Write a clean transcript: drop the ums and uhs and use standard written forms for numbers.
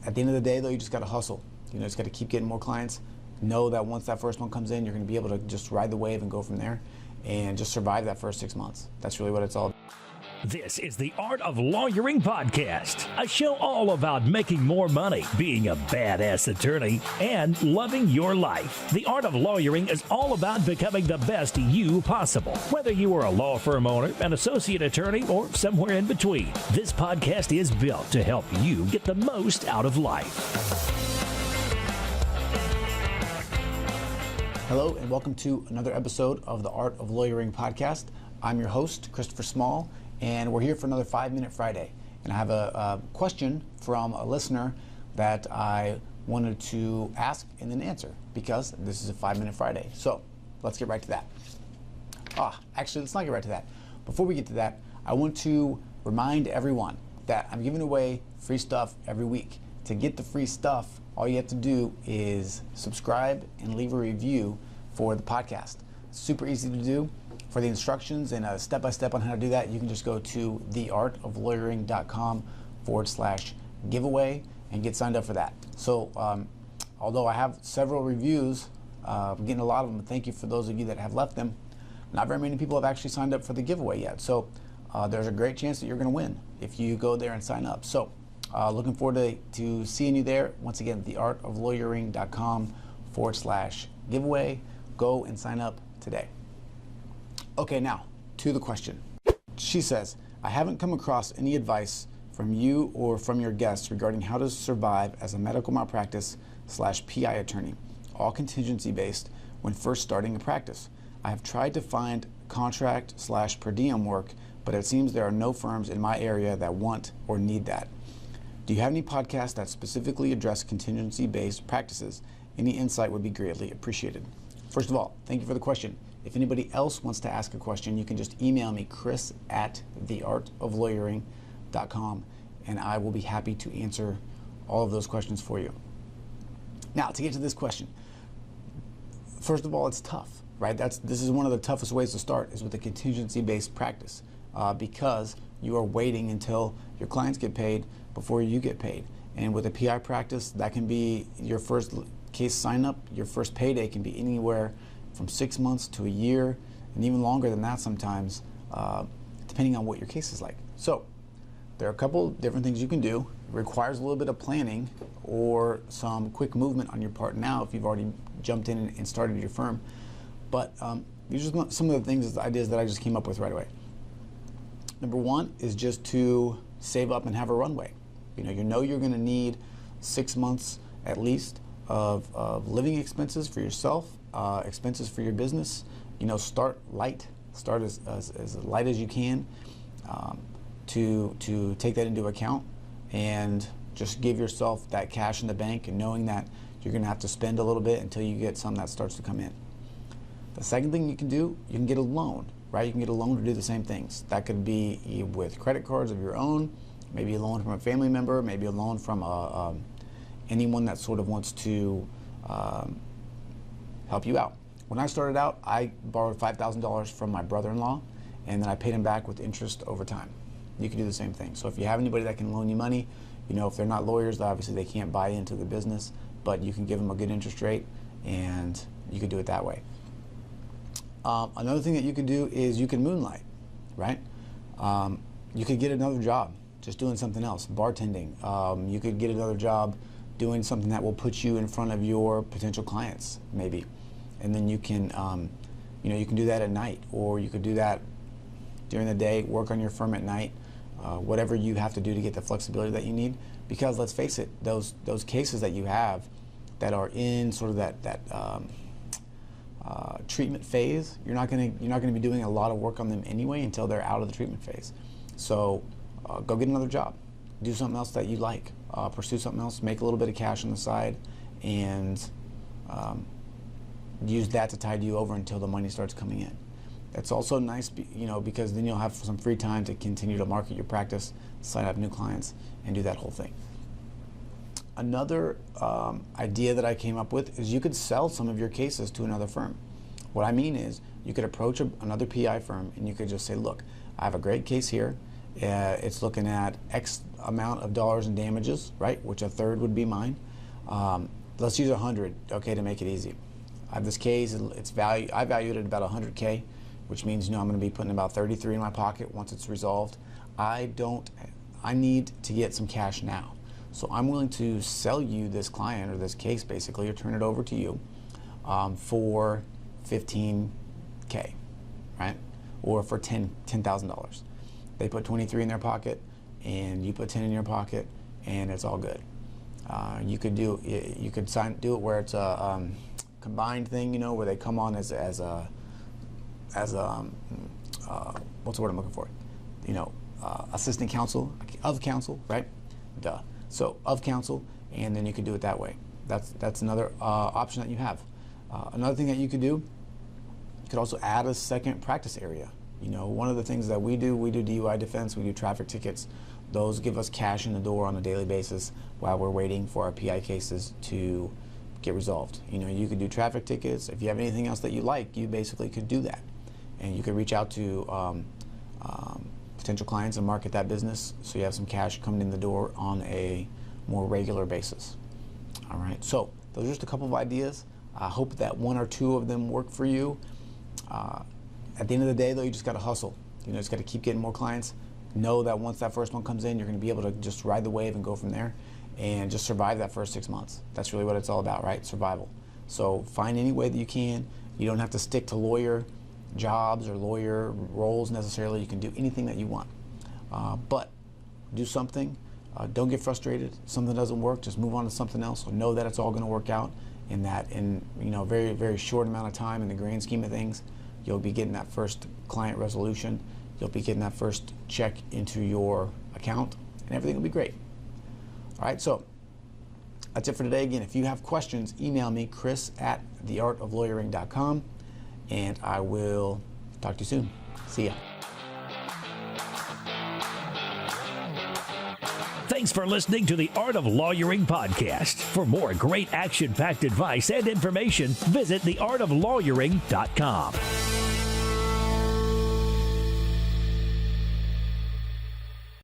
At the end of the day, though, you just got to hustle. You just got to keep getting more clients. Know that once that first one comes in, you're going to be able to just ride the wave and go from there and just survive that first 6 months. That's really what it's all about. This is the Art of Lawyering podcast, a show all about making more money, being a badass attorney, and loving your life. The Art of Lawyering is all about becoming the best you possible. Whether you are a law firm owner, an associate attorney, or somewhere in between, this podcast is built to help you get the most out of life. Hello, and welcome to another episode of the Art of Lawyering podcast. I'm your host, Christopher Small, and we're here for another 5-Minute Friday. And I have a question from a listener that I wanted to ask and then answer, because this is a 5-Minute Friday. So let's get right to that. Actually, let's not get right to that. Before we get to that, I want to remind everyone that I'm giving away free stuff every week. To get the free stuff, all you have to do is subscribe and leave a review for the podcast. Super easy to do. For the instructions and a step-by-step on how to do that, you can just go to theartoflawyering.com/giveaway and get signed up for that. So although I have several reviews, I'm getting a lot of them. Thank you for those of you that have left them. Not very many people have actually signed up for the giveaway yet. So there's a great chance that you're going to win if you go there and sign up. So looking forward to seeing you there. Once again, theartoflawyering.com/giveaway. Go and sign up today. Okay, now to the question. She says, I haven't come across any advice from you or from your guests regarding how to survive as a medical malpractice/PI attorney, all contingency based, when first starting a practice. I have tried to find contract/per diem work, but it seems there are no firms in my area that want or need that. Do you have any podcasts that specifically address contingency-based practices? Any insight would be greatly appreciated. First of all, thank you for the question. If anybody else wants to ask a question, you can just email me, chris@theartoflawyering.com, and I will be happy to answer all of those questions for you. Now, to get to this question, first of all, it's tough, right? This is one of the toughest ways to start, is with a contingency-based practice, because you are waiting until your clients get paid before you get paid. And with a PI practice, that can be your first case sign up. Your first payday can be anywhere from 6 months to a year, and even longer than that sometimes, depending on what your case is like. So there are a couple different things you can do. It requires a little bit of planning or some quick movement on your part now if you've already jumped in and started your firm. But these are some of the things, ideas that I just came up with right away. Number one is just to save up and have a runway. You know you're going to need 6 months at least of living expenses for yourself, expenses for your business. Start light. Start as light as you can to take that into account, and just give yourself that cash in the bank, and knowing that you're going to have to spend a little bit until you get some that starts to come in. The second thing you can do, you can get a loan, right? You can get a loan to do the same things. That could be with credit cards of your own, maybe a loan from a family member, maybe a loan from anyone that sort of wants to help you out. When I started out, I borrowed $5,000 from my brother-in-law, and then I paid him back with interest over time. You can do the same thing. So if you have anybody that can loan you money, if they're not lawyers, obviously they can't buy into the business, but you can give them a good interest rate, and you can do it that way. Another thing that you can do is you can moonlight, right? You could get another job just doing something else, bartending. You could get another job doing something that will put you in front of your potential clients, maybe. And then you can, you can do that at night, or you could do that during the day, work on your firm at night, whatever you have to do to get the flexibility that you need. Because let's face it, those cases that you have that are in sort of that treatment phase, you're not going to be doing a lot of work on them anyway until they're out of the treatment phase. So go get another job, do something else that you like, pursue something else, make a little bit of cash on the side, and use that to tide you over until the money starts coming in. That's also nice, because then you'll have some free time to continue to market your practice, sign up new clients, and do that whole thing. Another idea that I came up with is you could sell some of your cases to another firm. What I mean is you could approach another PI firm, and you could just say, look, I have a great case here. It's looking at X amount of dollars in damages, right, which a third would be mine. Let's use 100, okay, to make it easy. I have this case, I valued it at about 100K, which means, I'm going to be putting about 33 in my pocket once it's resolved. I need to get some cash now. So I'm willing to sell you this client or this case basically, or turn it over to you for 15K, right? Or for $10,000. They put 23 in their pocket and you put 10 in your pocket and it's all good. You could do it where it's a combined thing, where they come on as a what's the word I'm looking for? Assistant counsel, of counsel, right? Duh. So of counsel, and then you could do it that way. That's another option that you have. Another thing that you could do, you could also add a second practice area. One of the things that we do DUI defense, we do traffic tickets. Those give us cash in the door on a daily basis while we're waiting for our PI cases to get resolved. You could do traffic tickets. If you have anything else that you like, you basically could do that. And you could reach out to potential clients and market that business so you have some cash coming in the door on a more regular basis. All right, so those are just a couple of ideas. I hope that one or two of them work for you. At the end of the day, though, you just got to hustle. You just got to keep getting more clients. Know that once that first one comes in, you're going to be able to just ride the wave and go from there and just survive that first 6 months. That's really what it's all about, right? Survival. So find any way that you can. You don't have to stick to lawyer jobs or lawyer roles necessarily. You can do anything that you want. But do something. Don't get frustrated. If something doesn't work, just move on to something else. So know that it's all going to work out, and that in very, very short amount of time in the grand scheme of things, you'll be getting that first client resolution. You'll be getting that first check into your account, and everything will be great. All right, so that's it for today. Again, if you have questions, email me, chris@theartoflawyering.com, and I will talk to you soon. See ya. Thanks for listening to the Art of Lawyering podcast. For more great action-packed advice and information, visit theartoflawyering.com.